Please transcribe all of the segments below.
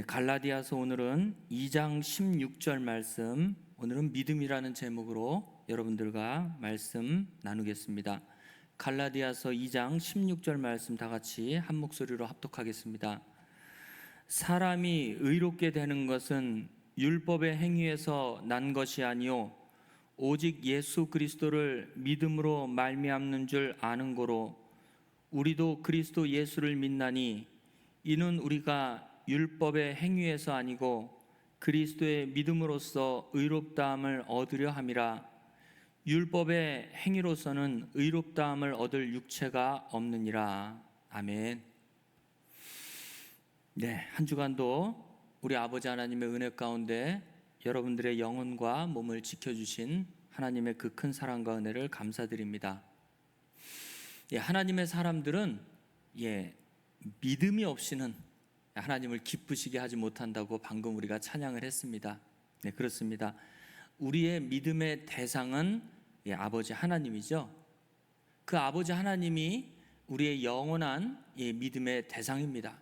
갈라디아서 오늘은 2장 16절 말씀, 오늘은 믿음이라는 제목으로 여러분들과 말씀 나누겠습니다. 갈라디아서 2장 16절 말씀 다 같이 한 목소리로 합독하겠습니다. 사람이 의롭게 되는 것은 율법의 행위에서 난 것이 아니요 오직 예수 그리스도를 믿음으로 말미암는 줄 아는 고로 우리도 그리스도 예수를 믿나니 이는 우리가 율법의 행위에서 아니고 그리스도의 믿음으로써 의롭다함을 얻으려 함이라. 율법의 행위로서는 의롭다함을 얻을 육체가 없느니라. 아멘. 한 주간도 우리 아버지 하나님의 은혜 가운데 여러분들의 영혼과 몸을 지켜주신 하나님의 그 큰 사랑과 은혜를 감사드립니다. 하나님의 사람들은 믿음이 없이는 하나님을 기쁘시게 하지 못한다고 방금 우리가 찬양을 했습니다. 그렇습니다. 우리의 믿음의 대상은 아버지 하나님이죠. 그 아버지 하나님이 우리의 영원한 믿음의 대상입니다.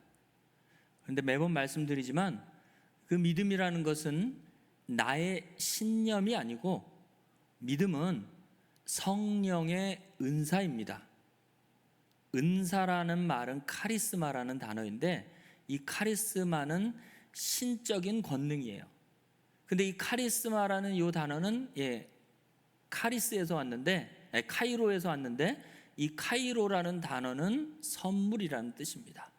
그런데 매번 말씀드리지만 그 믿음이라는 것은 나의 신념이 아니고 믿음은 성령의 은사입니다. 은사라는 말은 카리스마라는 단어인데 이 카리스마는 신적인 권능이에요. 근데 이 카리스마라는 이 단어는 카리스에서 왔는데 카이로에서 왔는데 이 카이로라는 단어는 선물이라는 뜻입니다.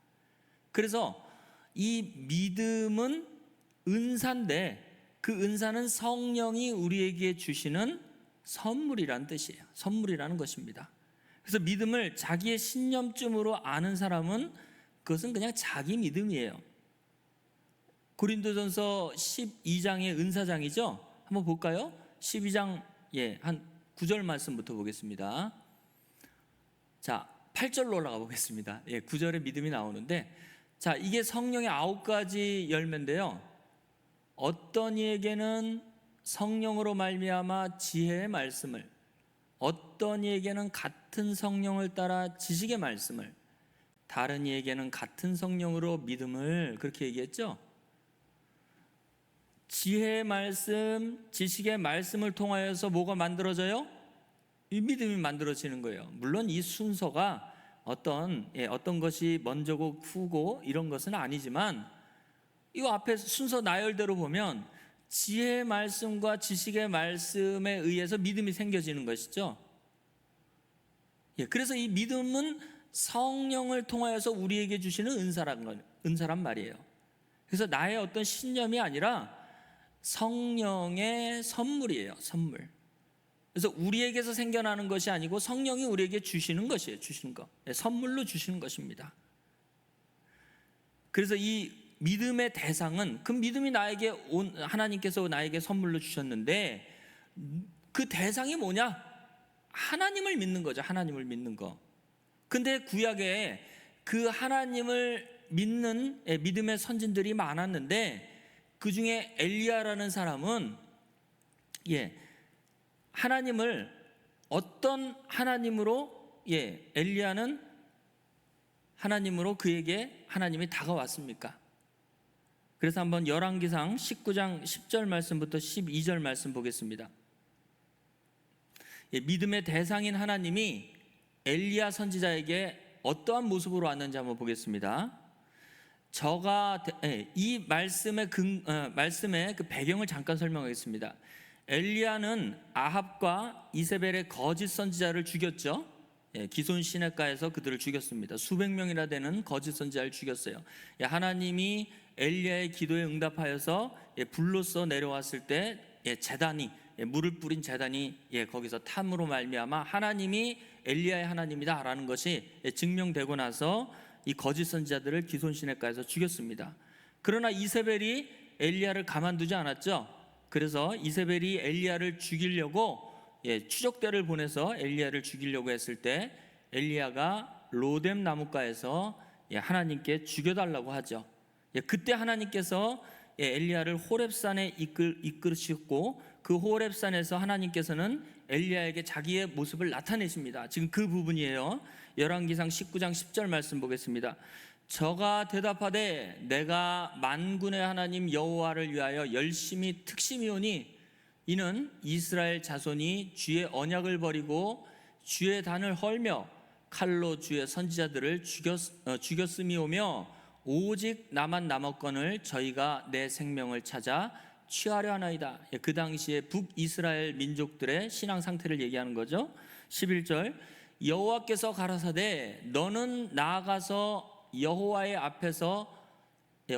그래서 이 믿음은 은사인데 그 은사는 성령이 우리에게 주시는 선물이라는 뜻이에요. 선물이라는 것입니다. 그래서 믿음을 자기의 신념쯤으로 아는 사람은 그것은 그냥 자기 믿음이에요. 고린도전서 12장의 은사장이죠. 한번 볼까요? 12장 한 9절 말씀부터 보겠습니다. 자, 8절로 올라가 보겠습니다. 9절에 믿음이 나오는데, 자, 이게 성령의 9가지 열매인데요. 어떤 이에게는 성령으로 말미암아 지혜의 말씀을, 어떤 이에게는 같은 성령을 따라 지식의 말씀을, 다른 이에게는 같은 성령으로 믿음을, 그렇게 얘기했죠. 지혜의 말씀, 지식의 말씀을 통하여서 뭐가 만들어져요? 이 믿음이 만들어지는 거예요. 물론 이 순서가 어떤 것이 먼저고 후고 이런 것은 아니지만 이 앞에 순서 나열대로 보면 지혜의 말씀과 지식의 말씀에 의해서 믿음이 생겨지는 것이죠. 그래서 이 믿음은 성령을 통하여서 우리에게 주시는 은사란 말이에요. 그래서 나의 어떤 신념이 아니라 성령의 선물이에요. 선물. 그래서 우리에게서 생겨나는 것이 아니고 성령이 우리에게 주시는 것이에요. 주시는 것. 선물로 주시는 것입니다. 그래서 이 믿음의 대상은, 그 믿음이 하나님께서 나에게 선물로 주셨는데 그 대상이 뭐냐? 하나님을 믿는 거죠. 하나님을 믿는 거. 근데 구약에 그 하나님을 믿는 믿음의 선진들이 많았는데 그 중에 엘리야라는 사람은 하나님을 어떤 하나님으로 엘리야는 하나님으로 그에게 하나님이 다가왔습니까? 그래서 한번 열왕기상 19장 10절 말씀부터 12절 말씀 보겠습니다. 믿음의 대상인 하나님이 엘리야 선지자에게 어떠한 모습으로 왔는지 한번 보겠습니다. 이 말씀의 그 배경을 잠깐 설명하겠습니다. 엘리야는 아합과 이세벨의 거짓 선지자를 죽였죠. 기손 시내가에서 그들을 죽였습니다. 수백 명이나 되는 거짓 선지자를 죽였어요. 하나님이 엘리야의 기도에 응답하여서 불로써 내려왔을 때 제단이, 물을 뿌린 제단이 거기서 탐으로 말미암아 하나님이 엘리야의 하나님이다 라는 것이 증명되고 나서 이 거짓 선지자들을 기손 시내가에서 죽였습니다. 그러나 이세벨이 엘리야를 가만두지 않았죠. 그래서 이세벨이 엘리야를 죽이려고 추적대를 보내서 엘리야를 죽이려고 했을 때 엘리야가 로뎀 나무가에서 하나님께 죽여달라고 하죠. 그때 하나님께서 엘리야를 호렙산에 이끌으셨고 그 호렙산에서 하나님께서는 엘리야에게 자기의 모습을 나타내십니다. 지금 그 부분이에요. 열왕기상 19장 10절 말씀 보겠습니다. 저가 대답하되 내가 만군의 하나님 여호와를 위하여 열심히 특심이오니 이는 이스라엘 자손이 주의 언약을 버리고 주의 단을 헐며 칼로 주의 선지자들을 죽였음이오며 오직 나만 남았건을 저희가 내 생명을 찾아 취하려 하나이다. 그 당시에 북이스라엘 민족들의 신앙 상태를 얘기하는 거죠. 11절 여호와께서 가라사대 너는 나아가서 여호와의 앞에서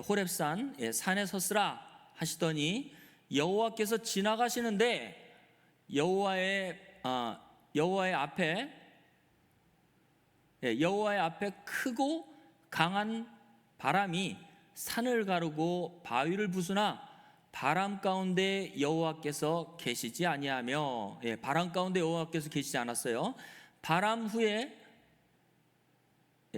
호렙산 산에 섰으라 하시더니 여호와께서 지나가시는데 여호와의 앞에 크고 강한 바람이 산을 가르고 바위를 부수나 바람 가운데 여호와께서 계시지 아니하며, 바람 가운데 여호와께서 계시지 않았어요. 바람 후에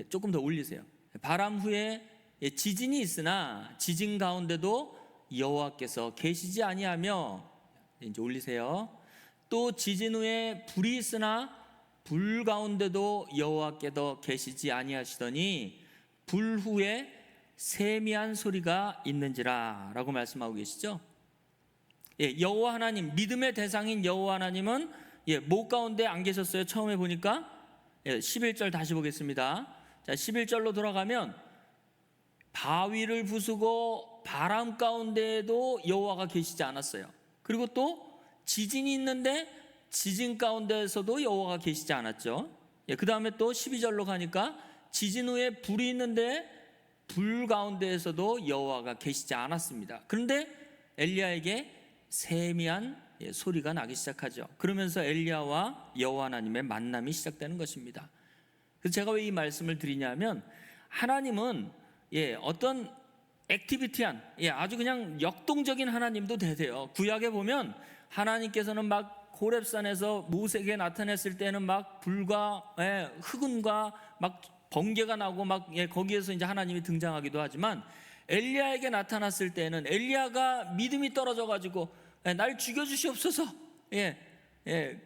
조금 더 올리세요. 바람 후에 지진이 있으나 지진 가운데도 여호와께서 계시지 아니하며, 이제 올리세요. 또 지진 후에 불이 있으나 불 가운데도 여호와께서 계시지 아니하시더니 불 후에 세미한 소리가 있는지라 라고 말씀하고 계시죠. 여호와 하나님, 믿음의 대상인 여호와 하나님은 목 가운데 안 계셨어요. 처음에 보니까 11절 다시 보겠습니다. 자, 11절로 돌아가면 바위를 부수고 바람 가운데에도 여호와가 계시지 않았어요. 그리고 또 지진이 있는데 지진 가운데에서도 여호와가 계시지 않았죠. 그 다음에 또 12절로 가니까 지진 후에 불이 있는데 불 가운데에서도 여호와가 계시지 않았습니다. 그런데 엘리야에게 세미한 소리가 나기 시작하죠. 그러면서 엘리야와 여호와 하나님의 만남이 시작되는 것입니다. 그래서 제가 왜 이 말씀을 드리냐면, 하나님은 어떤 액티비티한 아주 그냥 역동적인 하나님도 되세요. 구약에 보면 하나님께서는 막 호렙산에서 모세에게 나타냈을 때는 막 불과 흑운과 막 번개가 나고 막 거기에서 이제 하나님이 등장하기도 하지만, 엘리야에게 나타났을 때는 엘리야가 믿음이 떨어져 가지고 날 죽여 주시옵소서,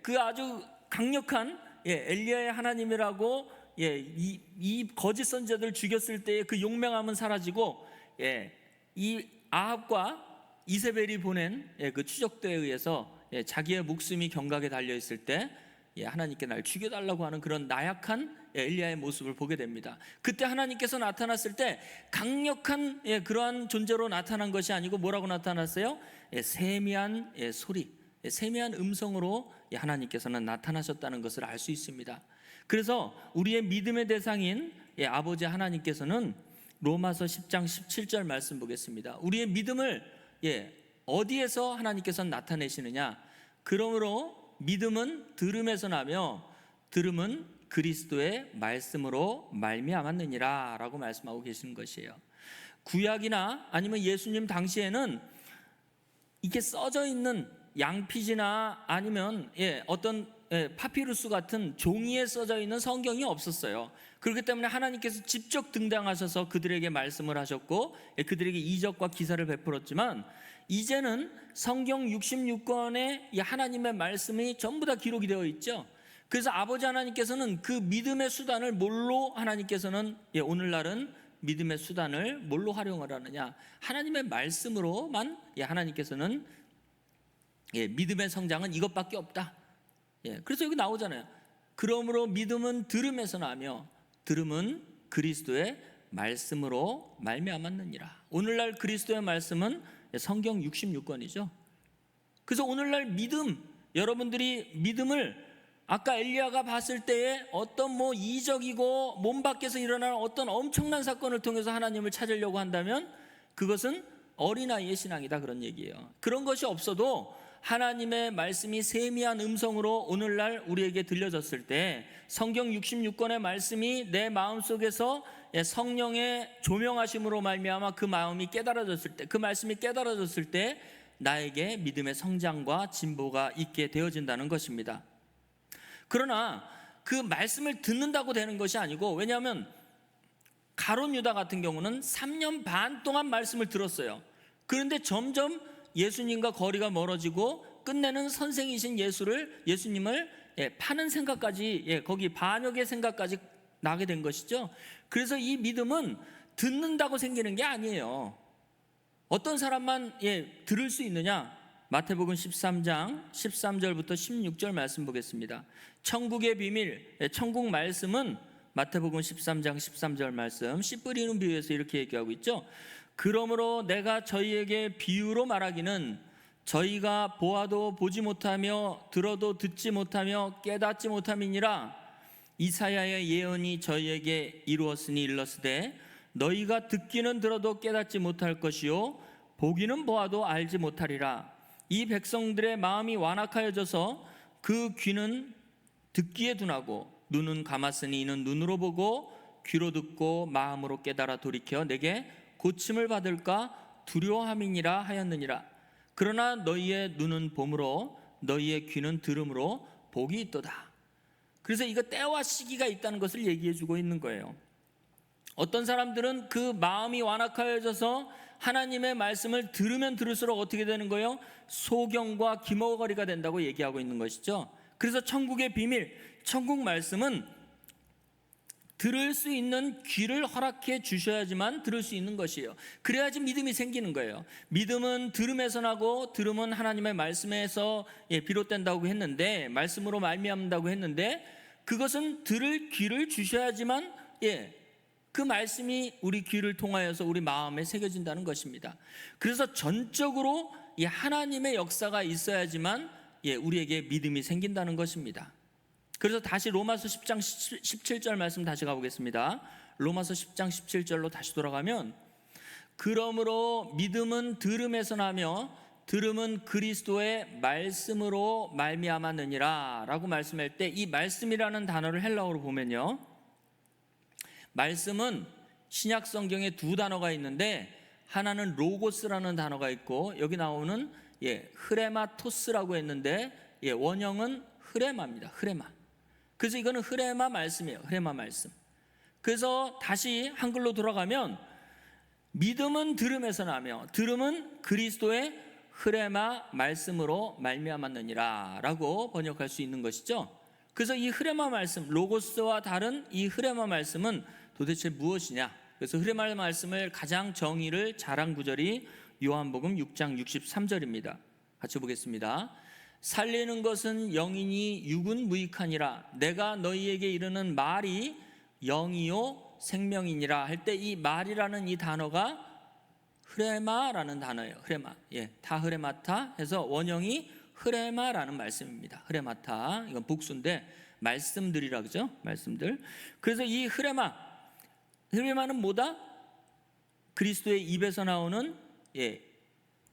그 아주 강력한 엘리야의 하나님이라고 이 거짓 선지자들 죽였을 때의 그 용맹함은 사라지고 이 아합과 이세벨이 보낸 그 추적대에 의해서 자기의 목숨이 경각에 달려 있을 때 하나님께 날 죽여달라고 하는 그런 나약한 엘리야의 모습을 보게 됩니다. 그때 하나님께서 나타났을 때 강력한 그러한 존재로 나타난 것이 아니고 뭐라고 나타났어요? 세미한 소리, 세미한 음성으로 하나님께서는 나타나셨다는 것을 알 수 있습니다. 그래서 우리의 믿음의 대상인 아버지 하나님께서는 로마서 10장 17절 말씀 보겠습니다. 우리의 믿음을 어디에서 하나님께서는 나타내시느냐? 그러므로 믿음은 들음에서 나며 들음은 그리스도의 말씀으로 말미암았느니라 라고 말씀하고 계시는 것이에요. 구약이나 아니면 예수님 당시에는 이렇게 써져 있는 양피지나 아니면 어떤 파피루스 같은 종이에 써져 있는 성경이 없었어요. 그렇기 때문에 하나님께서 직접 등장하셔서 그들에게 말씀을 하셨고 그들에게 이적과 기사를 베풀었지만, 이제는 성경 66권에 하나님의 말씀이 전부 다 기록이 되어 있죠. 그래서 아버지 하나님께서는 그 믿음의 수단을 뭘로 하나님께서는 오늘날은 믿음의 수단을 뭘로 활용을 하느냐? 하나님의 말씀으로만 하나님께서는 믿음의 성장은 이것밖에 없다. 그래서 여기 나오잖아요. 그러므로 믿음은 들음에서 나며 들음은 그리스도의 말씀으로 말미암았느니라. 오늘날 그리스도의 말씀은 성경 66권이죠. 그래서 오늘날 믿음, 여러분들이 믿음을 아까 엘리야가 봤을 때에 어떤 이적이고 몸 밖에서 일어나는 어떤 엄청난 사건을 통해서 하나님을 찾으려고 한다면 그것은 어린아이의 신앙이다, 그런 얘기예요. 그런 것이 없어도 하나님의 말씀이 세미한 음성으로 오늘날 우리에게 들려졌을 때, 성경 66권의 말씀이 내 마음속에서 성령의 조명하심으로 말미암아 그 마음이 깨달아졌을 때, 그 말씀이 깨달아졌을 때 나에게 믿음의 성장과 진보가 있게 되어진다는 것입니다. 그러나 그 말씀을 듣는다고 되는 것이 아니고, 왜냐하면 가룟 유다 같은 경우는 3년 반 동안 말씀을 들었어요. 그런데 점점 예수님과 거리가 멀어지고 끝내는 선생이신 예수님을 파는 생각까지, 거기 반역의 생각까지 나게 된 것이죠. 그래서 이 믿음은 듣는다고 생기는 게 아니에요. 어떤 사람만 들을 수 있느냐? 마태복음 13장 13절부터 16절 말씀 보겠습니다. 천국의 비밀, 천국 말씀은 마태복음 13장 13절 말씀, 씨 뿌리는 비유에서 이렇게 얘기하고 있죠. 그러므로 내가 저희에게 비유로 말하기는 저희가 보아도 보지 못하며 들어도 듣지 못하며 깨닫지 못함이니라. 이사야의 예언이 저희에게 이루었으니 일렀으되 너희가 듣기는 들어도 깨닫지 못할 것이요 보기는 보아도 알지 못하리라. 이 백성들의 마음이 완악하여져서 그 귀는 듣기에 둔하고 눈은 감았으니 이는 눈으로 보고 귀로 듣고 마음으로 깨달아 돌이켜 내게 고침을 받을까 두려워함이니라 하였느니라. 그러나 너희의 눈은 봄으로 너희의 귀는 들음으로 복이 있도다. 그래서 이거 때와 시기가 있다는 것을 얘기해 주고 있는 거예요. 어떤 사람들은 그 마음이 완악하여져서 하나님의 말씀을 들으면 들을수록 어떻게 되는 거예요? 소경과 기머거리가 된다고 얘기하고 있는 것이죠. 그래서 천국의 비밀, 천국 말씀은 들을 수 있는 귀를 허락해 주셔야지만 들을 수 있는 것이에요. 그래야지 믿음이 생기는 거예요. 믿음은 들음에서 나고 들음은 하나님의 말씀에서 비롯된다고 했는데, 말씀으로 말미암는다고 했는데, 그것은 들을 귀를 주셔야지만 그 말씀이 우리 귀를 통하여서 우리 마음에 새겨진다는 것입니다. 그래서 전적으로 하나님의 역사가 있어야지만 우리에게 믿음이 생긴다는 것입니다. 그래서 다시 로마서 10장 17절 말씀 다시 가보겠습니다. 로마서 10장 17절로 다시 돌아가면, 그러므로 믿음은 들음에서 나며 들음은 그리스도의 말씀으로 말미암았느니라 라고 말씀할 때, 이 말씀이라는 단어를 헬라어로 보면요, 말씀은 신약 성경에 두 단어가 있는데, 하나는 로고스라는 단어가 있고 여기 나오는 흐레마토스라고 했는데 원형은 흐레마입니다. 흐레마. 그래서 이거는 흐레마 말씀이에요. 흐레마 말씀. 그래서 다시 한글로 돌아가면, 믿음은 들음에서 나며 들음은 그리스도의 흐레마 말씀으로 말미암았느니라 라고 번역할 수 있는 것이죠. 그래서 이 흐레마 말씀, 로고스와 다른 이 흐레마 말씀은 도대체 무엇이냐? 그래서 흐레마 말씀을 가장 정의를 잘한 구절이 요한복음 6장 63절입니다. 같이 보겠습니다. 살리는 것은 영이니 육은 무익하니라. 내가 너희에게 이르는 말이 영이요 생명이니라 할 때, 이 말이라는 이 단어가 흐레마라는 단어예요. 흐레마. 타흐레마타 해서 원형이 흐레마라는 말씀입니다. 흐레마타. 이건 복수인데 말씀들이라 그러죠. 말씀들. 그래서 이 흐레마는 뭐다? 그리스도의 입에서 나오는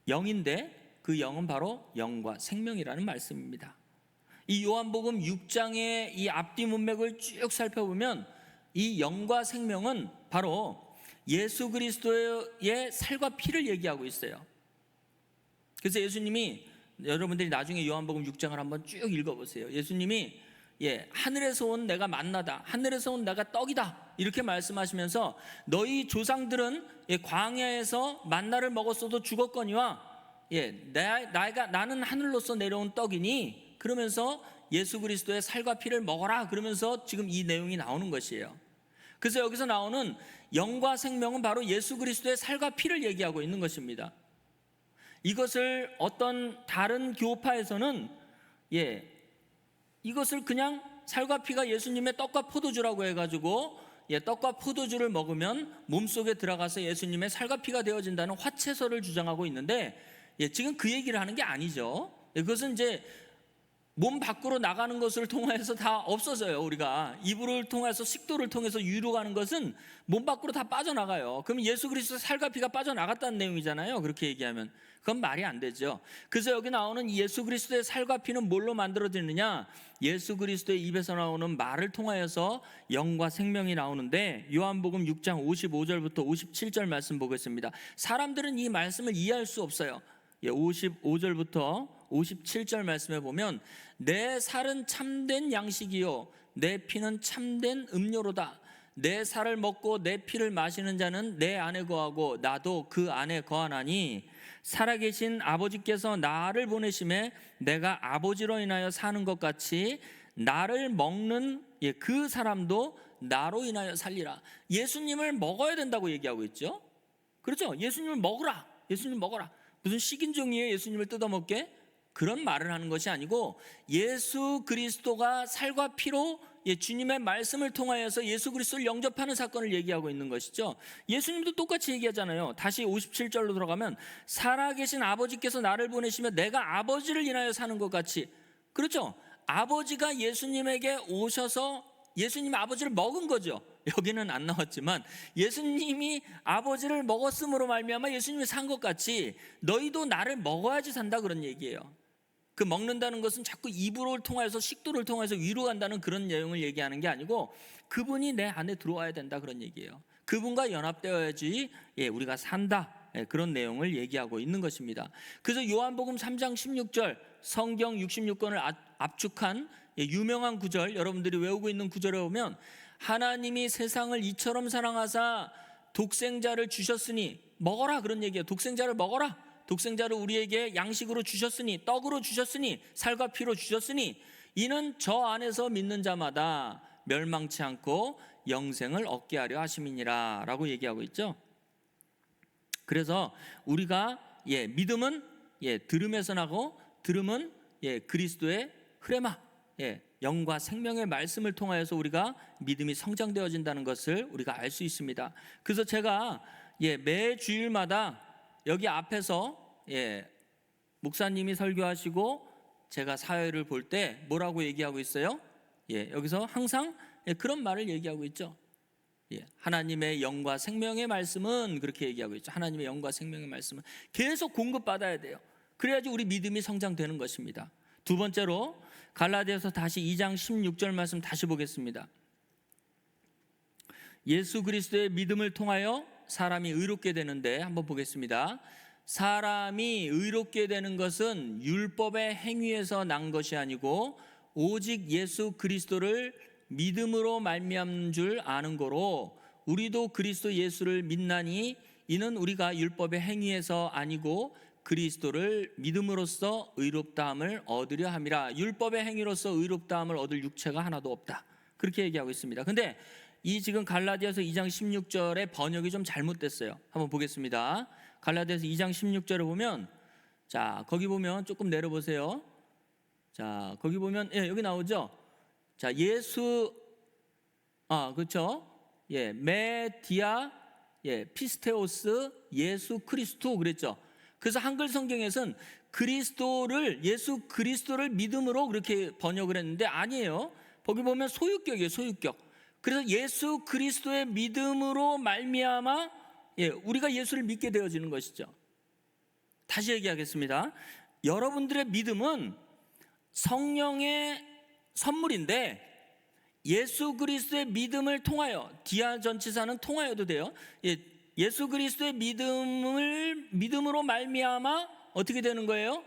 영인데, 그 영은 바로 영과 생명이라는 말씀입니다. 이 요한복음 6장의 이 앞뒤 문맥을 쭉 살펴보면 이 영과 생명은 바로 예수 그리스도의 살과 피를 얘기하고 있어요. 그래서 예수님이, 여러분들이 나중에 요한복음 6장을 한번 쭉 읽어보세요. 예수님이 하늘에서 온 내가 만나다, 하늘에서 온 내가 떡이다 이렇게 말씀하시면서, 너희 조상들은 광야에서 만나를 먹었어도 죽었거니와 나는 하늘로서 내려온 떡이니, 그러면서 예수 그리스도의 살과 피를 먹어라 그러면서 지금 이 내용이 나오는 것이에요. 그래서 여기서 나오는 영과 생명은 바로 예수 그리스도의 살과 피를 얘기하고 있는 것입니다. 이것을 어떤 다른 교파에서는 이것을 그냥 살과 피가 예수님의 떡과 포도주라고 해가지고 떡과 포도주를 먹으면 몸속에 들어가서 예수님의 살과 피가 되어진다는 화채설을 주장하고 있는데, 지금 그 얘기를 하는 게 아니죠. 그것은 이제 몸 밖으로 나가는 것을 통해서 다 없어져요. 우리가 이불을 통해서, 식도를 통해서 유로 가는 것은 몸 밖으로 다 빠져나가요. 그럼 예수 그리스도의 살과 피가 빠져나갔다는 내용이잖아요. 그렇게 얘기하면 그건 말이 안 되죠. 그래서 여기 나오는 예수 그리스도의 살과 피는 뭘로 만들어지느냐? 예수 그리스도의 입에서 나오는 말을 통하여서 영과 생명이 나오는데, 요한복음 6장 55절부터 57절 말씀 보겠습니다. 사람들은 이 말씀을 이해할 수 없어요. 55절부터 57절 말씀에 보면, 내 살은 참된 양식이요 내 피는 참된 음료로다. 내 살을 먹고 내 피를 마시는 자는 내 안에 거하고 나도 그 안에 거하나니, 살아계신 아버지께서 나를 보내심에 내가 아버지로 인하여 사는 것 같이 나를 먹는 그 사람도 나로 인하여 살리라. 예수님을 먹어야 된다고 얘기하고 있죠. 그렇죠? 예수님을 먹으라. 예수님 먹어라. 무슨 식인종이에요? 예수님을 뜯어먹게? 그런 말을 하는 것이 아니고 예수 그리스도가 살과 피로 주님의 말씀을 통하여서 예수 그리스도를 영접하는 사건을 얘기하고 있는 것이죠. 예수님도 똑같이 얘기하잖아요. 다시 57절로 들어가면 살아계신 아버지께서 나를 보내시며 내가 아버지를 인하여 사는 것 같이. 그렇죠? 아버지가 예수님에게 오셔서 예수님이 아버지를 먹은 거죠. 여기는 안 나왔지만 예수님이 아버지를 먹었음으로 말미암아 예수님이 산 것 같이 너희도 나를 먹어야지 산다, 그런 얘기예요. 그 먹는다는 것은 자꾸 입으로 통해서 식도를 통해서 위로 간다는 그런 내용을 얘기하는 게 아니고 그분이 내 안에 들어와야 된다, 그런 얘기예요. 그분과 연합되어야지 우리가 산다, 그런 내용을 얘기하고 있는 것입니다. 그래서 요한복음 3장 16절 성경 66권을 압축한 유명한 구절, 여러분들이 외우고 있는 구절에 보면 하나님이 세상을 이처럼 사랑하사 독생자를 주셨으니 먹어라, 그런 얘기예요. 독생자를 먹어라. 독생자를 우리에게 양식으로 주셨으니, 떡으로 주셨으니, 살과 피로 주셨으니 이는 저 안에서 믿는 자마다 멸망치 않고 영생을 얻게 하려 하심이니라 라고 얘기하고 있죠. 그래서 우리가 믿음은 들음에서 나고 들음은 그리스도의 흐레마, 영과 생명의 말씀을 통하여서 우리가 믿음이 성장되어진다는 것을 우리가 알 수 있습니다. 그래서 제가 매 주일마다 여기 앞에서 목사님이 설교하시고 제가 사회를 볼 때 뭐라고 얘기하고 있어요? 여기서 항상 그런 말을 얘기하고 있죠. 하나님의 영과 생명의 말씀은 그렇게 얘기하고 있죠. 하나님의 영과 생명의 말씀은 계속 공급받아야 돼요. 그래야지 우리 믿음이 성장되는 것입니다. 두 번째로 갈라디아서 다시 2장 16절 말씀 다시 보겠습니다. 예수 그리스도의 믿음을 통하여 사람이 의롭게 되는데 한번 보겠습니다. 사람이 의롭게 되는 것은 율법의 행위에서 난 것이 아니고 오직 예수 그리스도를 믿음으로 말미암는 줄 아는 거로 우리도 그리스도 예수를 믿나니 이는 우리가 율법의 행위에서 아니고 그리스도를 믿음으로써 의롭다함을 얻으려 함이라. 율법의 행위로서 의롭다함을 얻을 육체가 하나도 없다, 그렇게 얘기하고 있습니다. 근데 이 지금 갈라디아서 2장 16절의 번역이 좀 잘못됐어요. 한번 보겠습니다. 갈라디아서 2장 16절을 보면, 자 거기 보면 조금 내려보세요. 자 거기 보면 여기 나오죠. 자 예수 그렇죠. 메디아 피스테오스 예수 크리스토 그랬죠. 그래서 한글 성경에서는 그리스도를 예수 그리스도를 믿음으로 그렇게 번역을 했는데 아니에요. 거기 보면 소유격이에요. 소유격. 그래서 예수 그리스도의 믿음으로 말미암아 우리가 예수를 믿게 되어지는 것이죠. 다시 얘기하겠습니다. 여러분들의 믿음은 성령의 선물인데 예수 그리스도의 믿음을 통하여, 디아 전치사는 통하여도 돼요. 예수 그리스도의 믿음으로 말미암아 어떻게 되는 거예요?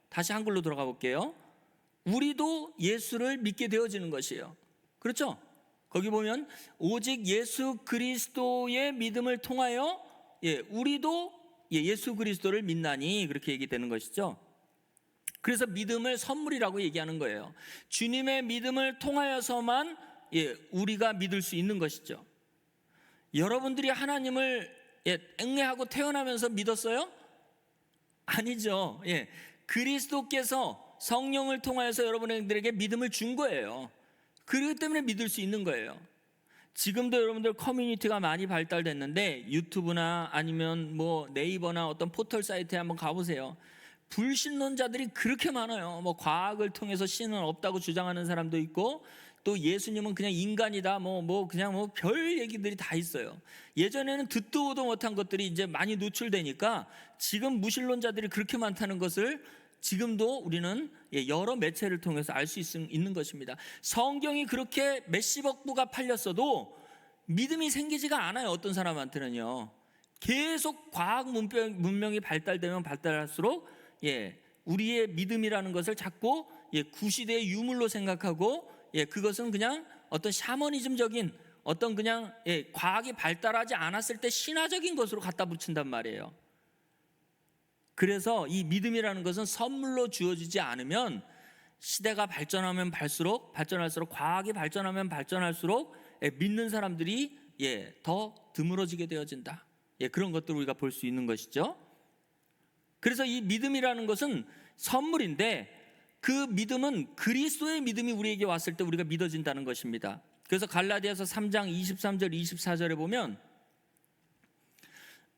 다시 한글로 들어가 볼게요. 우리도 예수를 믿게 되어지는 것이에요. 그렇죠? 거기 보면 오직 예수 그리스도의 믿음을 통하여 우리도 예수 그리스도를 믿나니 그렇게 얘기되는 것이죠. 그래서 믿음을 선물이라고 얘기하는 거예요. 주님의 믿음을 통하여서만 우리가 믿을 수 있는 것이죠. 여러분들이 하나님을 앵내하고 태어나면서 믿었어요? 아니죠. 그리스도께서 성령을 통하여서 여러분들에게 믿음을 준 거예요. 그렇기 때문에 믿을 수 있는 거예요. 지금도 여러분들 커뮤니티가 많이 발달됐는데 유튜브나 아니면 뭐 네이버나 어떤 포털 사이트에 한번 가보세요. 불신론자들이 그렇게 많아요. 뭐 과학을 통해서 신은 없다고 주장하는 사람도 있고 또 예수님은 그냥 인간이다 그냥 별 얘기들이 다 있어요. 예전에는 듣도 보도 못한 것들이 이제 많이 노출되니까 지금 무신론자들이 그렇게 많다는 것을 지금도 우리는 여러 매체를 통해서 알 수 있는 것입니다. 성경이 그렇게 몇십억 부가 팔렸어도 믿음이 생기지가 않아요. 어떤 사람한테는요. 계속 과학 문명이 발달되면 발달할수록 우리의 믿음이라는 것을 자꾸 구시대의 유물로 생각하고 그것은 그냥 어떤 샤머니즘적인 어떤 그냥 과학이 발달하지 않았을 때 신화적인 것으로 갖다 붙인단 말이에요. 그래서 이 믿음이라는 것은 선물로 주어지지 않으면 시대가 발전할수록 과학이 발전하면 발전할수록 믿는 사람들이 더 드물어지게 되어진다. 그런 것들을 우리가 볼 수 있는 것이죠. 그래서 이 믿음이라는 것은 선물인데 그 믿음은 그리스도의 믿음이 우리에게 왔을 때 우리가 믿어진다는 것입니다. 그래서 갈라디아서 3장 23절 24절에 보면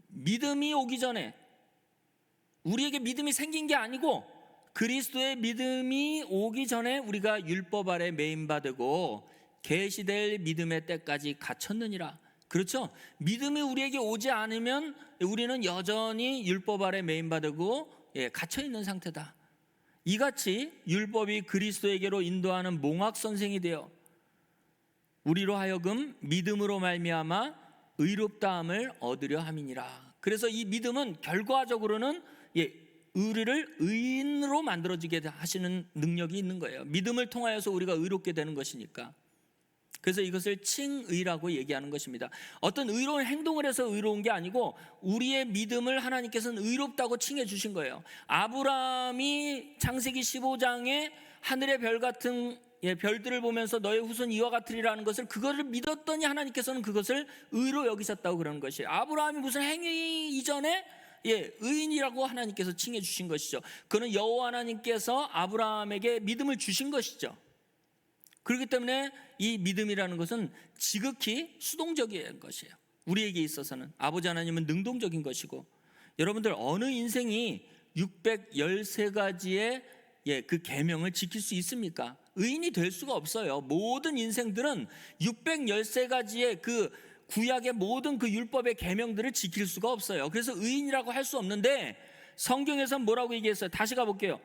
믿음이 오기 전에 우리에게 믿음이 생긴 게 아니고 그리스도의 믿음이 오기 전에 우리가 율법 아래 매임받고 계시될 믿음의 때까지 갇혔느니라. 그렇죠? 믿음이 우리에게 오지 않으면 우리는 여전히 율법 아래 매임받고 갇혀 있는 상태다. 이같이 율법이 그리스도에게로 인도하는 몽학 선생이 되어 우리로 하여금 믿음으로 말미암아 의롭다함을 얻으려 함이니라. 그래서 이 믿음은 결과적으로는 우리를 의인으로 만들어지게 하시는 능력이 있는 거예요. 믿음을 통하여서 우리가 의롭게 되는 것이니까. 그래서 이것을 칭의라고 얘기하는 것입니다. 어떤 의로운 행동을 해서 의로운 게 아니고 우리의 믿음을 하나님께서는 의롭다고 칭해 주신 거예요. 아브라함이 창세기 15장에 하늘의 별 같은 별들을 보면서 너의 후손 이와 같으리라는 것을 그것을 믿었더니 하나님께서는 그것을 의로 여기셨다고 그러는 것이에요. 아브라함이 무슨 행위 이전에 의인이라고 하나님께서 칭해 주신 것이죠. 그는 여호와 하나님께서 아브라함에게 믿음을 주신 것이죠. 그렇기 때문에 이 믿음이라는 것은 지극히 수동적인 것이에요. 우리에게 있어서는 아버지 하나님은 능동적인 것이고, 여러분들 어느 인생이 613가지의 그 계명을 지킬 수 있습니까? 의인이 될 수가 없어요. 모든 인생들은 613가지의 그 구약의 모든 그 율법의 계명들을 지킬 수가 없어요. 그래서 의인이라고 할 수 없는데 성경에서는 뭐라고 얘기했어요? 다시 가볼게요.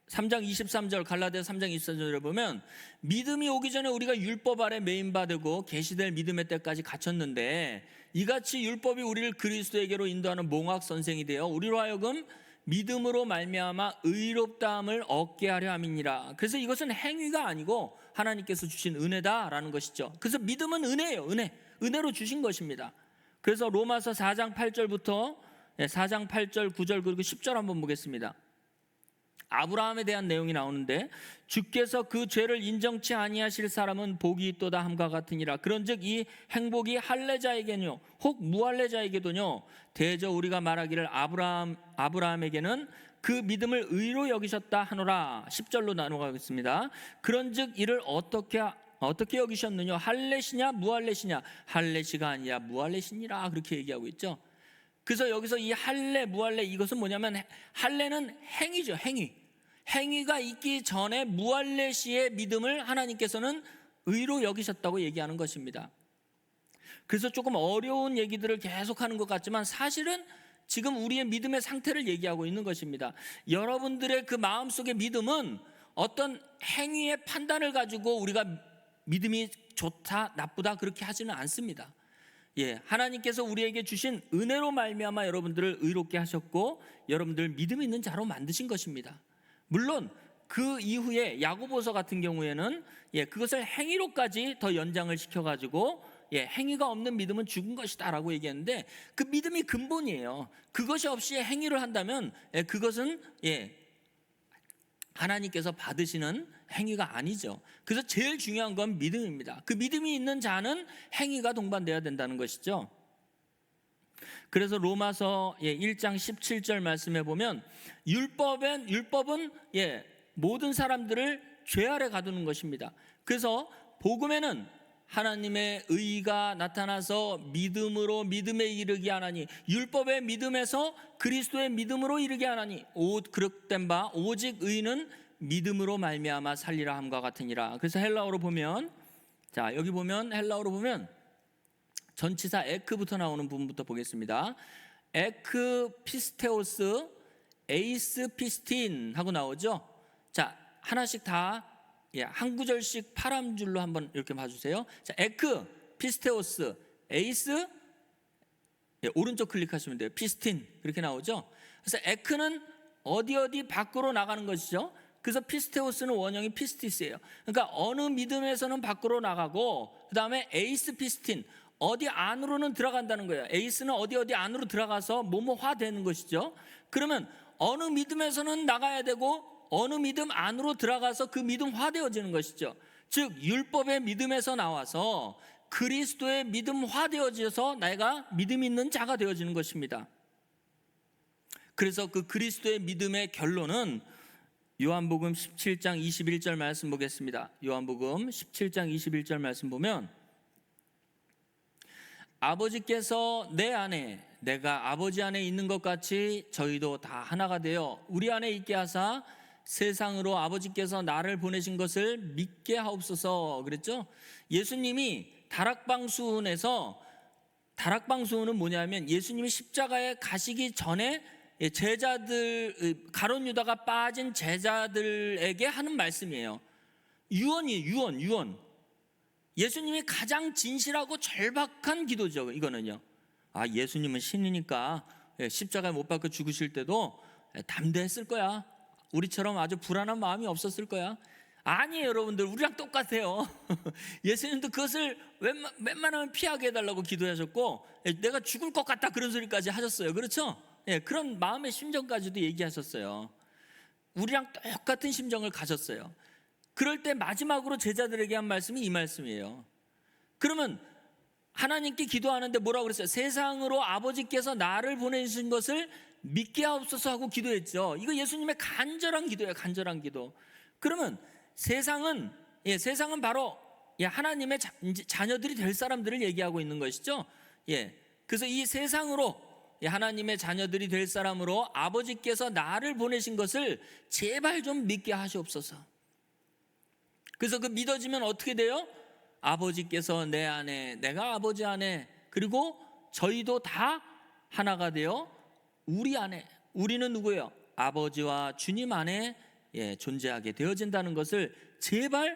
3장 23절 갈라디아서 3장 24절을 보면 믿음이 오기 전에 우리가 율법 아래 매임받고 계시될 믿음의 때까지 갇혔는데 이같이 율법이 우리를 그리스도에게로 인도하는 몽학 선생이 되어 우리로 하여금 믿음으로 말미암아 의롭다함을 얻게 하려 함이니라. 그래서 이것은 행위가 아니고 하나님께서 주신 은혜다라는 것이죠. 그래서 믿음은 은혜예요. 은혜로 주신 것입니다. 그래서 로마서 4장 8절부터 4장 8절 9절 그리고 10절 한번 보겠습니다. 아브라함에 대한 내용이 나오는데 주께서 그 죄를 인정치 아니하실 사람은 복이 있도다 함과 같으니라. 그런즉 이 행복이 할례자에게뇨 혹 무할례자에게도뇨 대저 우리가 말하기를 아브라함에게는 그 믿음을 의로 여기셨다 하노라. 10절로 나눠가겠습니다. 그런즉 이를 어떻게 여기셨느냐? 할례시냐 무할례시냐? 할례시가 아니라 무할례시니라. 그렇게 얘기하고 있죠. 그래서 여기서 이 할례, 무할례 이것은 뭐냐면 할례는 행위죠. 행위가 있기 전에 무할례 시의 믿음을 하나님께서는 의로 여기셨다고 얘기하는 것입니다. 그래서 조금 어려운 얘기들을 계속하는 것 같지만 사실은 지금 우리의 믿음의 상태를 얘기하고 있는 것입니다. 여러분들의 그 마음속의 믿음은 어떤 행위의 판단을 가지고 우리가 믿음이 좋다, 나쁘다 그렇게 하지는 않습니다. 하나님께서 우리에게 주신 은혜로 말미암아 여러분들을 의롭게 하셨고 여러분들 믿음 있는 자로 만드신 것입니다. 물론 그 이후에 야고보서 같은 경우에는 그것을 행위로까지 더 연장을 시켜가지고 행위가 없는 믿음은 죽은 것이다 라고 얘기했는데 그 믿음이 근본이에요. 그것이 없이 행위를 한다면 그것은 하나님께서 받으시는 행위가 아니죠. 그래서 제일 중요한 건 믿음입니다. 그 믿음이 있는 자는 행위가 동반되어야 된다는 것이죠. 그래서 로마서 1장 17절 말씀해 보면 율법은 모든 사람들을 죄 아래 가두는 것입니다. 그래서 복음에는 하나님의 의가 나타나서 믿음으로 믿음에 이르게 하나니 율법의 믿음에서 그리스도의 믿음으로 이르게 하나니 그릇된 바 오직 의는 믿음으로 말미암아 살리라 함과 같으니라. 그래서 헬라어로 보면 여기 보면 헬라어로 보면 전치사 에크부터 나오는 부분부터 보겠습니다. 에크 피스테오스 에이스 피스틴 하고 나오죠. 하나씩 다 한 구절씩 파람줄로 한번 이렇게 봐주세요. 에크 피스테오스 에이스 오른쪽 클릭하시면 돼요. 피스틴 그렇게 나오죠. 그래서 에크는 어디 밖으로 나가는 것이죠. 그래서 피스테오스는 원형이 피스티스예요. 그러니까 어느 믿음에서는 밖으로 나가고 그 다음에 에이스 피스틴 어디 안으로는 들어간다는 거예요. 에이스는 어디 안으로 들어가서 뭐뭐화 되는 것이죠. 그러면 어느 믿음에서는 나가야 되고 어느 믿음 안으로 들어가서 그 믿음 화되어지는 것이죠. 즉 율법의 믿음에서 나와서 그리스도의 믿음화 되어져서 내가 믿음 있는 자가 되어지는 것입니다. 그래서 그 그리스도의 믿음의 결론은 요한복음 17장 21절 말씀 보겠습니다. 요한복음 17장 21절 말씀 보면 아버지께서 내 안에 내가 아버지 안에 있는 것 같이 저희도 다 하나가 되어 우리 안에 있게 하사 세상으로 아버지께서 나를 보내신 것을 믿게 하옵소서 그랬죠. 예수님이 다락방수훈은 뭐냐면 예수님이 십자가에 가시기 전에 제자들 가룟 유다가 빠진 제자들에게 하는 말씀이에요. 유언이에요. 유언. 예수님이 가장 진실하고 절박한 기도죠. 이거는요. 예수님은 신이니까 십자가에 못 박혀 죽으실 때도 담대했을 거야. 우리처럼 아주 불안한 마음이 없었을 거야. 아니에요, 여러분들. 우리랑 똑같아요. 예수님도 그것을 웬만하면 피하게 해달라고 기도하셨고 내가 죽을 것 같다 그런 소리까지 하셨어요. 그렇죠? 그런 마음의 심정까지도 얘기하셨어요. 우리랑 똑같은 심정을 가졌어요. 그럴 때 마지막으로 제자들에게 한 말씀이 이 말씀이에요. 그러면 하나님께 기도하는데 뭐라고 그랬어요? 세상으로 아버지께서 나를 보내주신 것을 믿게 하옵소서 하고 기도했죠. 이거 예수님의 간절한 기도예요. 간절한 기도. 그러면 세상은 바로 하나님의 자녀들이 될 사람들을 얘기하고 있는 것이죠. 그래서 이 세상으로 하나님의 자녀들이 될 사람으로 아버지께서 나를 보내신 것을 제발 좀 믿게 하시옵소서. 그래서 그 믿어지면 어떻게 돼요? 아버지께서 내 안에 내가 아버지 안에 그리고 저희도 다 하나가 되어 우리 안에 우리는 누구예요? 아버지와 주님 안에 존재하게 되어진다는 것을 제발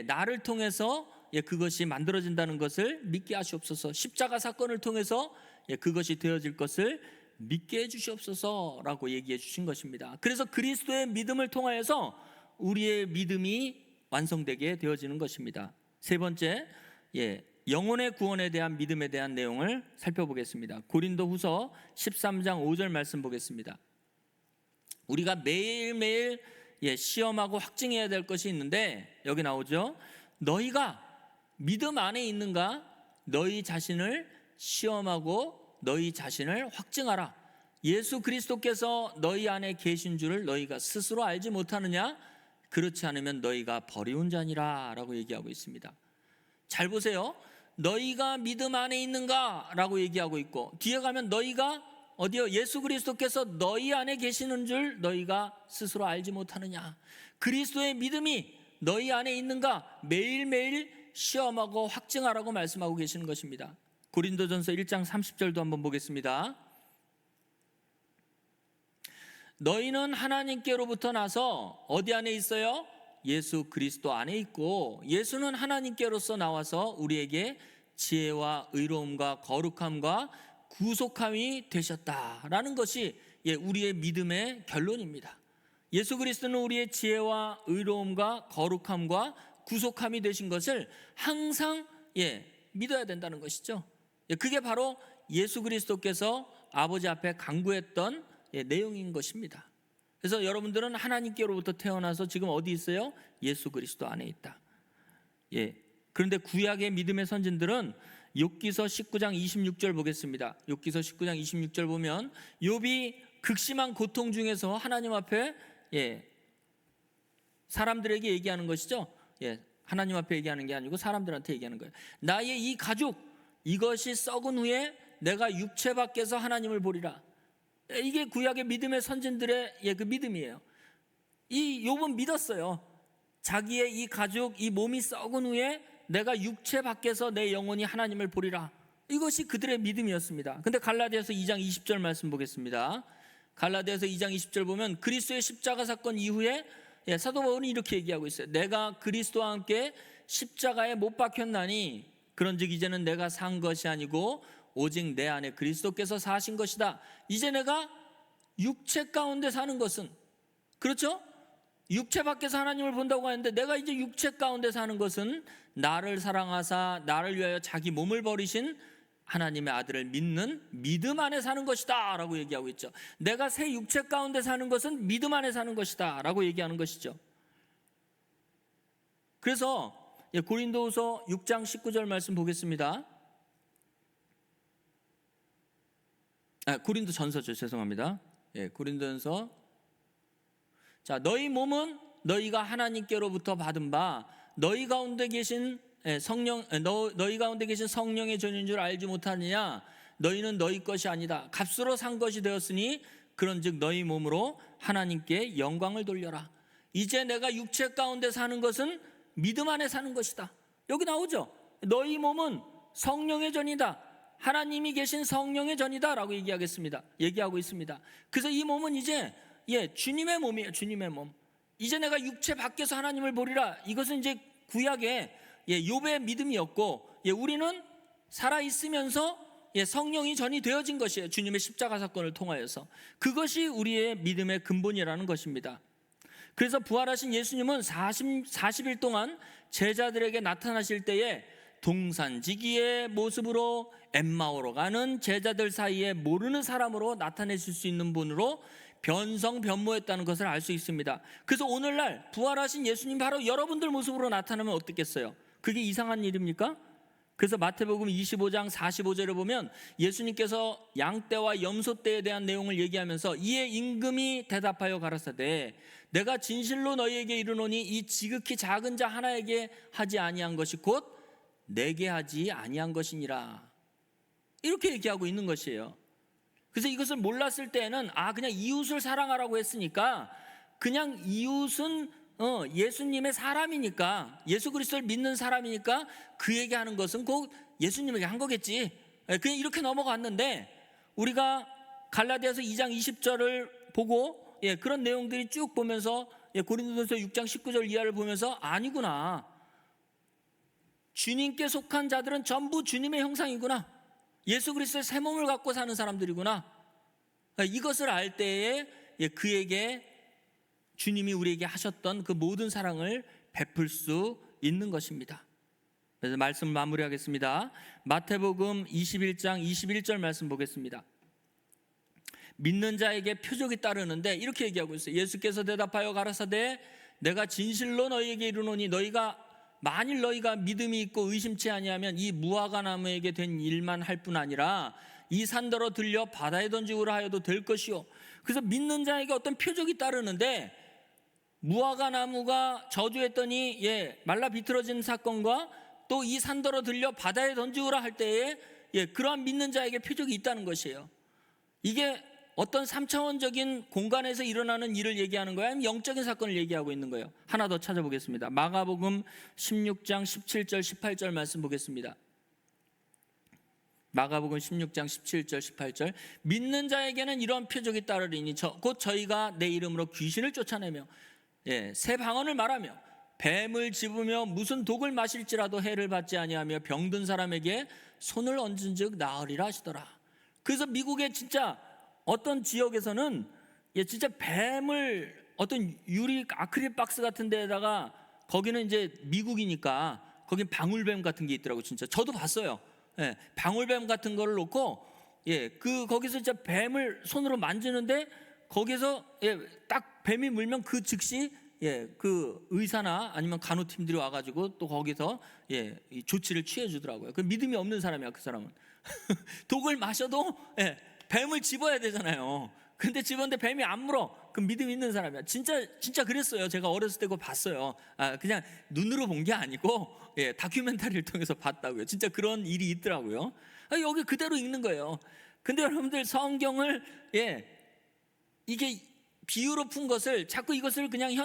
나를 통해서 그것이 만들어진다는 것을 믿게 하시옵소서. 십자가 사건을 통해서 그것이 되어질 것을 믿게 해주시옵소서라고 얘기해 주신 것입니다. 그래서 그리스도의 믿음을 통하여서 우리의 믿음이 완성되게 되어지는 것입니다. 세 번째, 영혼의 구원에 대한 믿음에 대한 내용을 살펴보겠습니다. 고린도후서 13장 5절 말씀 보겠습니다. 우리가 매일매일 시험하고 확증해야 될 것이 있는데 여기 나오죠. 너희가 믿음 안에 있는가? 너희 자신을 시험하고 너희 자신을 확증하라. 예수 그리스도께서 너희 안에 계신 줄을 너희가 스스로 알지 못하느냐? 그렇지 않으면 너희가 버리운 자니라 라고 얘기하고 있습니다. 잘 보세요. 너희가 믿음 안에 있는가? 라고 얘기하고 있고 뒤에 가면 너희가 어디요? 예수 그리스도께서 너희 안에 계시는 줄 너희가 스스로 알지 못하느냐? 그리스도의 믿음이 너희 안에 있는가? 매일매일 시험하고 확증하라고 말씀하고 계시는 것입니다. 고린도전서 1장 30절도 한번 보겠습니다. 너희는 하나님께로부터 나서 어디 안에 있어요? 예수 그리스도 안에 있고 예수는 하나님께로서 나와서 우리에게 지혜와 의로움과 거룩함과 구속함이 되셨다라는 것이 우리의 믿음의 결론입니다. 예수 그리스도는 우리의 지혜와 의로움과 거룩함과 구속함이 되신 것을 항상 믿어야 된다는 것이죠. 그게 바로 예수 그리스도께서 아버지 앞에 간구했던 내용인 것입니다. 그래서 여러분들은 하나님께로부터 태어나서 지금 어디 있어요? 예수 그리스도 안에 있다. 그런데 구약의 믿음의 선진들은 욥기서 19장 26절 보겠습니다. 욥기서 19장 26절 보면 욥이 극심한 고통 중에서 하나님 앞에 사람들에게 얘기하는 것이죠. 하나님 앞에 얘기하는 게 아니고 사람들한테 얘기하는 거예요. 나의 이 가죽 이것이 썩은 후에 내가 육체 밖에서 하나님을 보리라. 이게 구약의 믿음의 선진들의 그 믿음이에요. 이 욥은 믿었어요. 자기의 이 가죽, 이 몸이 썩은 후에 내가 육체 밖에서 내 영혼이 하나님을 보리라. 이것이 그들의 믿음이었습니다. 근데 갈라디아서 2장 20절 말씀 보겠습니다. 갈라디아서 2장 20절 보면 그리스도의 십자가 사건 이후에 사도 바울은 이렇게 얘기하고 있어요. 내가 그리스도와 함께 십자가에 못 박혔나니 그런즉 이제는 내가 산 것이 아니고 오직 내 안에 그리스도께서 사신 것이다. 이제 내가 육체 가운데 사는 것은 그렇죠? 육체 밖에서 하나님을 본다고 하는데 내가 이제 육체 가운데 사는 것은 나를 사랑하사 나를 위하여 자기 몸을 버리신 하나님의 아들을 믿는 믿음 안에 사는 것이다 라고 얘기하고 있죠. 내가 새 육체 가운데 사는 것은 믿음 안에 사는 것이다 라고 얘기하는 것이죠. 그래서 고린도후서 6장 19절 말씀 보겠습니다. 고린도전서죠. 죄송합니다. 고린도전서. 자, 너희 몸은 너희가 하나님께로부터 받은 바 너희 가운데 계신 너희 가운데 계신 성령의 전인 줄 알지 못하느냐? 너희는 너희 것이 아니다. 값으로 산 것이 되었으니 그런즉 너희 몸으로 하나님께 영광을 돌려라. 이제 내가 육체 가운데 사는 것은 믿음 안에 사는 것이다. 여기 나오죠. 너희 몸은 성령의 전이다. 하나님이 계신 성령의 전이다 라고 얘기하고 있습니다. 그래서 이 몸은 이제 주님의 몸이에요. 주님의 몸. 이제 내가 육체 밖에서 하나님을 보리라. 이것은 이제 구약의 욥의 믿음이었고, 우리는 살아있으면서 성령이 전이 되어진 것이에요. 주님의 십자가 사건을 통하여서. 그것이 우리의 믿음의 근본이라는 것입니다. 그래서 부활하신 예수님은 40일 동안 제자들에게 나타나실 때에 동산지기의 모습으로 엠마오로 가는 제자들 사이에 모르는 사람으로 나타내실 수 있는 분으로 변성변모했다는 것을 알 수 있습니다. 그래서 오늘날 부활하신 예수님 바로 여러분들 모습으로 나타나면 어떻겠어요? 그게 이상한 일입니까? 그래서 마태복음 25장 45절에 보면 예수님께서 양떼와 염소떼에 대한 내용을 얘기하면서 이에 임금이 대답하여 가라사대 내가 진실로 너희에게 이르노니 이 지극히 작은 자 하나에게 하지 아니한 것이 곧 내게 하지 아니한 것이니라. 이렇게 얘기하고 있는 것이에요. 그래서 이것을 몰랐을 때는 그냥 이웃을 사랑하라고 했으니까 그냥 이웃은 예수님의 사람이니까, 예수 그리스도를 믿는 사람이니까 그에게 하는 것은 곧 예수님에게 한 거겠지. 그냥 이렇게 넘어갔는데 우리가 갈라디아서 2장 20절을 보고 그런 내용들이 쭉 보면서 고린도전서 6장 19절 이하를 보면서 아니구나. 주님께 속한 자들은 전부 주님의 형상이구나. 예수 그리스도의 새 몸을 갖고 사는 사람들이구나. 이것을 알 때에 그에게 주님이 우리에게 하셨던 그 모든 사랑을 베풀 수 있는 것입니다. 그래서 말씀 마무리하겠습니다. 마태복음 21장 21절 말씀 보겠습니다. 믿는 자에게 표적이 따르는데 이렇게 얘기하고 있어요. 예수께서 대답하여 가라사대 내가 진실로 너희에게 이르노니 만일 너희가 믿음이 있고 의심치 아니하면 이 무화과 나무에게 된 일만 할 뿐 아니라 이 산더러 들려 바다에 던지고라 하여도 될 것이요. 그래서 믿는 자에게 어떤 표적이 따르는데 무화과 나무가 저주했더니 말라 비틀어진 사건과 또 이 산더러 들려 바다에 던지고라 할 때에 그러한 믿는 자에게 표적이 있다는 것이에요. 이게 어떤 3차원적인 공간에서 일어나는 일을 얘기하는 거야? 아니면 영적인 사건을 얘기하고 있는 거예요? 하나 더 찾아보겠습니다. 마가복음 16장 17절 18절 말씀 보겠습니다. 마가복음 16장 17절 18절 믿는 자에게는 이런 표적이 따르리니 곧 저희가 내 이름으로 귀신을 쫓아내며 새 방언을 말하며 뱀을 집으며 무슨 독을 마실지라도 해를 받지 아니하며 병든 사람에게 손을 얹은즉 나으리라 하시더라. 그래서 미국의 진짜 어떤 지역에서는 진짜 뱀을 어떤 유리 아크릴 박스 같은 데다가 거기는 이제 미국이니까 거긴 방울뱀 같은 게 있더라고. 진짜 저도 봤어요. 방울뱀 같은 거를 놓고 거기서 진짜 뱀을 손으로 만지는데 거기서 딱 뱀이 물면 그 즉시 그 의사나 아니면 간호팀들이 와가지고 또 거기서 이 조치를 취해주더라고요. 그 믿음이 없는 사람이야 그 사람은. 독을 마셔도 뱀을 집어야 되잖아요. 근데 집었는데 뱀이 안 물어. 그 믿음 있는 사람이야. 진짜 그랬어요. 제가 어렸을 때 그거 봤어요. 그냥 눈으로 본 게 아니고 다큐멘터리를 통해서 봤다고요. 진짜 그런 일이 있더라고요. 여기 그대로 읽는 거예요. 근데 여러분들 성경을 이게 비유로 푼 것을 자꾸 이것을 그냥 이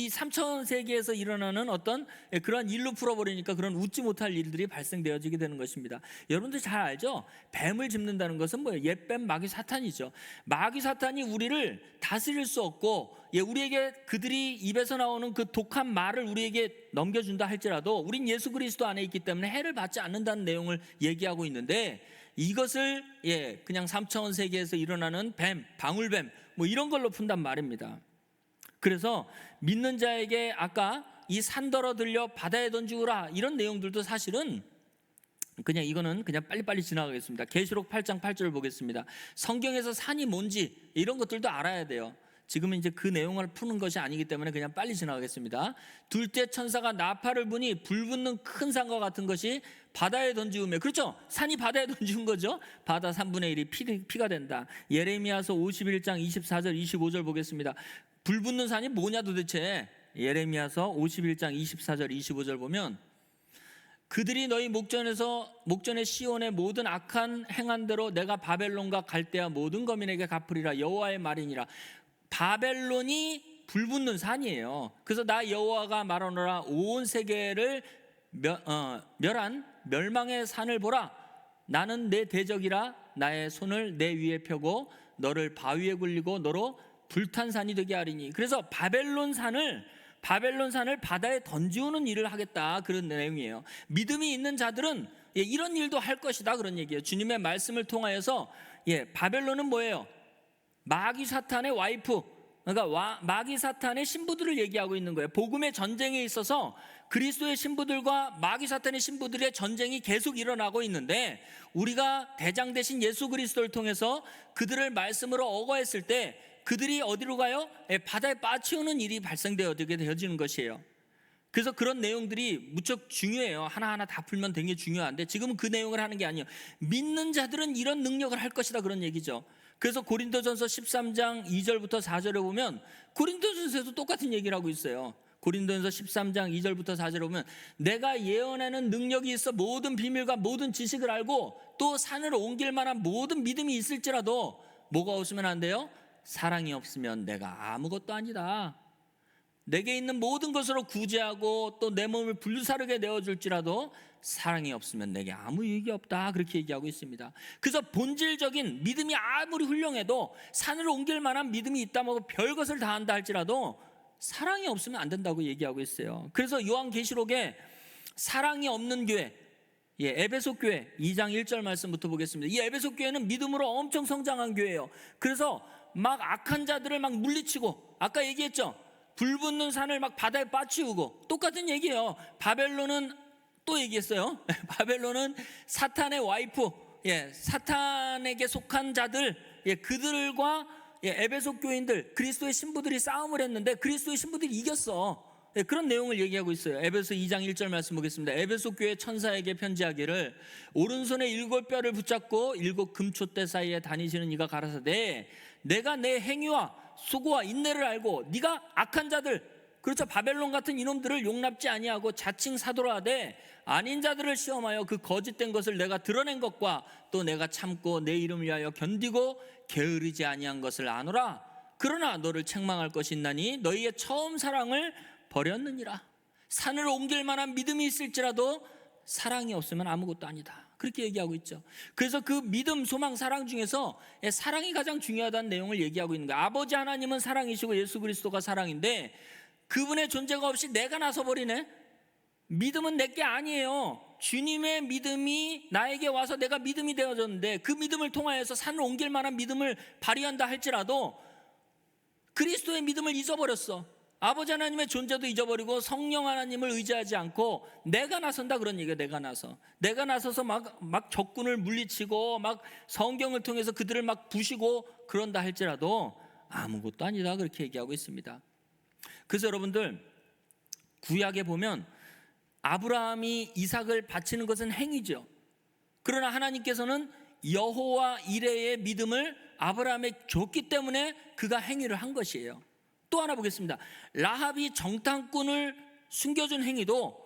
3차원 세계에서 일어나는 어떤 그런 일로 풀어버리니까 그런 웃지 못할 일들이 발생되어지게 되는 것입니다. 여러분들 잘 알죠? 뱀을 짚는다는 것은 뭐예요? 옛뱀 마귀 사탄이죠. 마귀 사탄이 우리를 다스릴 수 없고 우리에게 그들이 입에서 나오는 그 독한 말을 우리에게 넘겨준다 할지라도 우린 예수 그리스도 안에 있기 때문에 해를 받지 않는다는 내용을 얘기하고 있는데 이것을 그냥 3차원 세계에서 일어나는 뱀, 방울뱀 뭐 이런 걸로 푼단 말입니다. 그래서 믿는 자에게 아까 이 산더러 들려 바다에 던지우라 이런 내용들도 사실은 이거는 그냥 빨리빨리 지나가겠습니다. 계시록 8장 8절을 보겠습니다. 성경에서 산이 뭔지 이런 것들도 알아야 돼요. 지금은 이제 그 내용을 푸는 것이 아니기 때문에 그냥 빨리 지나가겠습니다. 둘째 천사가 나팔을 부니 불붙는 큰 산과 같은 것이 바다에 던지우며, 그렇죠? 산이 바다에 던지운 거죠. 바다 3분의 1이 피가 된다. 예레미야서 51장 24절 25절 보겠습니다. 불붙는 산이 뭐냐 도대체. 예레미야서 51장 24절 25절 보면, 그들이 너희 목전의 시온의 모든 악한 행한 대로 내가 바벨론과 갈대아 모든 거민에게 갚으리라. 여호와의 말이니라. 바벨론이 불붙는 산이에요. 그래서 나 여호와가 말하노라. 온 세계를 멸망의 산을 보라. 나는 내 대적이라. 나의 손을 내 위에 펴고 너를 바위에 굴리고 너로 불탄 산이 되게 하리니. 그래서 바벨론 산을 바다에 던지우는 일을 하겠다, 그런 내용이에요. 믿음이 있는 자들은 이런 일도 할 것이다, 그런 얘기예요. 주님의 말씀을 통하여서 바벨론은 뭐예요? 마귀 사탄의 와이프, 그러니까 마귀 사탄의 신부들을 얘기하고 있는 거예요. 복음의 전쟁에 있어서 그리스도의 신부들과 마귀 사탄의 신부들의 전쟁이 계속 일어나고 있는데, 우리가 대장 되신 예수 그리스도를 통해서 그들을 말씀으로 어거했을 때 그들이 어디로 가요? 바다에 빠치우는 일이 발생되게 되어지는 것이에요. 그래서 그런 내용들이 무척 중요해요. 하나하나 다 풀면 되게 중요한데, 지금은 그 내용을 하는 게 아니에요. 믿는 자들은 이런 능력을 할 것이다, 그런 얘기죠. 그래서 고린도전서 13장 2절부터 4절에 보면 고린도전서에도 똑같은 얘기를 하고 있어요. 고린도전서 13장 2절부터 4절에 보면, 내가 예언하는 능력이 있어 모든 비밀과 모든 지식을 알고 또 산을 옮길 만한 모든 믿음이 있을지라도 뭐가 없으면 안 돼요? 사랑이 없으면 내가 아무것도 아니다. 내게 있는 모든 것으로 구제하고 또 내 몸을 불사르게 내어줄지라도 사랑이 없으면 내게 아무 유익이 없다, 그렇게 얘기하고 있습니다. 그래서 본질적인 믿음이 아무리 훌륭해도 산을 옮길 만한 믿음이 있다고 별것을 다 한다 할지라도 사랑이 없으면 안 된다고 얘기하고 있어요. 그래서 요한계시록에 사랑이 없는 교회, 에베소 교회 2장 1절 말씀부터 보겠습니다. 이 에베소 교회는 믿음으로 엄청 성장한 교회예요. 그래서 막 악한 자들을 막 물리치고, 아까 얘기했죠, 불붙는 산을 막 바다에 빠치우고, 똑같은 얘기예요. 바벨론은 또 얘기했어요. 바벨론은 사탄의 와이프, 사탄에게 속한 자들, 그들과 에베소 교인들, 그리스도의 신부들이 싸움을 했는데 그리스도의 신부들이 이겼어. 그런 내용을 얘기하고 있어요. 에베소 2장 1절 말씀 보겠습니다. 에베소 교회 천사에게 편지하기를, 오른손에 7뼈를 붙잡고 7 금촛대 사이에 다니시는 이가 가라사대, 내가 내 행위와 수고와 인내를 알고 네가 악한 자들, 그렇죠, 바벨론 같은 이놈들을 용납지 아니하고 자칭 사도라 하되 아닌 자들을 시험하여 그 거짓된 것을 내가 드러낸 것과 또 내가 참고 내 이름을 위하여 견디고 게으르지 아니한 것을 아노라. 그러나 너를 책망할 것이 있나니 너희의 처음 사랑을 버렸느니라. 산을 옮길 만한 믿음이 있을지라도 사랑이 없으면 아무것도 아니다, 그렇게 얘기하고 있죠. 그래서 그 믿음, 소망, 사랑 중에서 사랑이 가장 중요하다는 내용을 얘기하고 있는 거예요. 아버지 하나님은 사랑이시고 예수 그리스도가 사랑인데 그분의 존재가 없이 내가 나서버리네. 믿음은 내게 아니에요. 주님의 믿음이 나에게 와서 내가 믿음이 되어졌는데, 그 믿음을 통하여서 산을 옮길 만한 믿음을 발휘한다 할지라도 그리스도의 믿음을 잊어버렸어. 아버지 하나님의 존재도 잊어버리고 성령 하나님을 의지하지 않고 내가 나선다, 그런 얘기예요. 내가 나서서 막 적군을 물리치고 막 성경을 통해서 그들을 막 부시고 그런다 할지라도 아무것도 아니다, 그렇게 얘기하고 있습니다. 그래서 여러분들, 구약에 보면 아브라함이 이삭을 바치는 것은 행위죠. 그러나 하나님께서는 여호와 이레의 믿음을 아브라함에 줬기 때문에 그가 행위를 한 것이에요. 또 하나 보겠습니다. 라합이 정탐꾼을 숨겨준 행위도,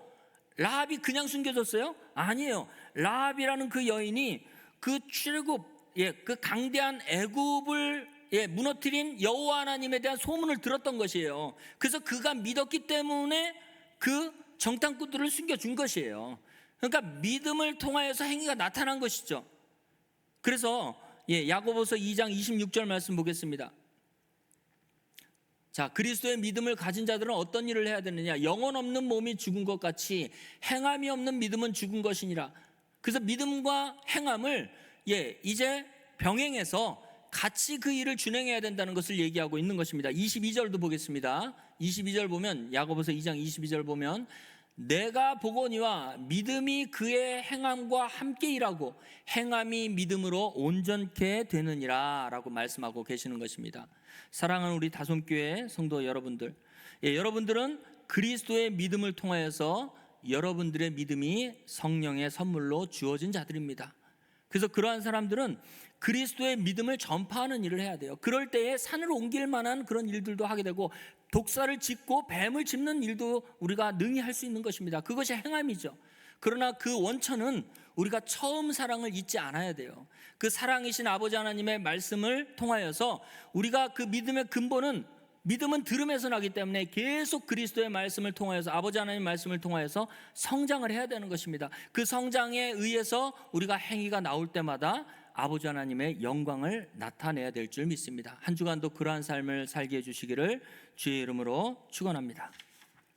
라합이 그냥 숨겨줬어요? 아니에요. 라합이라는 그 여인이 그 출애굽, 그 강대한 애굽을 무너뜨린 여호와 하나님에 대한 소문을 들었던 것이에요. 그래서 그가 믿었기 때문에 그 정탐꾼들을 숨겨준 것이에요. 그러니까 믿음을 통하여서 행위가 나타난 것이죠. 그래서 야고보서 2장 26절 말씀 보겠습니다. 자, 그리스도의 믿음을 가진 자들은 어떤 일을 해야 되느냐? 영혼 없는 몸이 죽은 것 같이 행함이 없는 믿음은 죽은 것이니라. 그래서 믿음과 행함을 이제 병행해서 같이 그 일을 준행해야 된다는 것을 얘기하고 있는 것입니다. 22절도 보겠습니다. 22절 보면, 야고보서 2장 22절 보면, 내가 보거니와 믿음이 그의 행함과 함께 일하고 행함이 믿음으로 온전케 되느니라 라고 말씀하고 계시는 것입니다. 사랑하는 우리 다솜교회 성도 여러분들, 여러분들은 그리스도의 믿음을 통하여서 여러분들의 믿음이 성령의 선물로 주어진 자들입니다. 그래서 그러한 사람들은 그리스도의 믿음을 전파하는 일을 해야 돼요. 그럴 때에 산을 옮길 만한 그런 일들도 하게 되고 독사를 짚고 뱀을 짚는 일도 우리가 능히 할 수 있는 것입니다. 그것이 행함이죠. 그러나 그 원천은 우리가 처음 사랑을 잊지 않아야 돼요. 그 사랑이신 아버지 하나님의 말씀을 통하여서 우리가 그 믿음의 근본은, 믿음은 들음에서 나기 때문에 계속 그리스도의 말씀을 통하여서, 아버지 하나님의 말씀을 통하여서 성장을 해야 되는 것입니다. 그 성장에 의해서 우리가 행위가 나올 때마다 아버지 하나님의 영광을 나타내야 될 줄 믿습니다. 한 주간도 그러한 삶을 살게 해주시기를 주의 이름으로 축원합니다.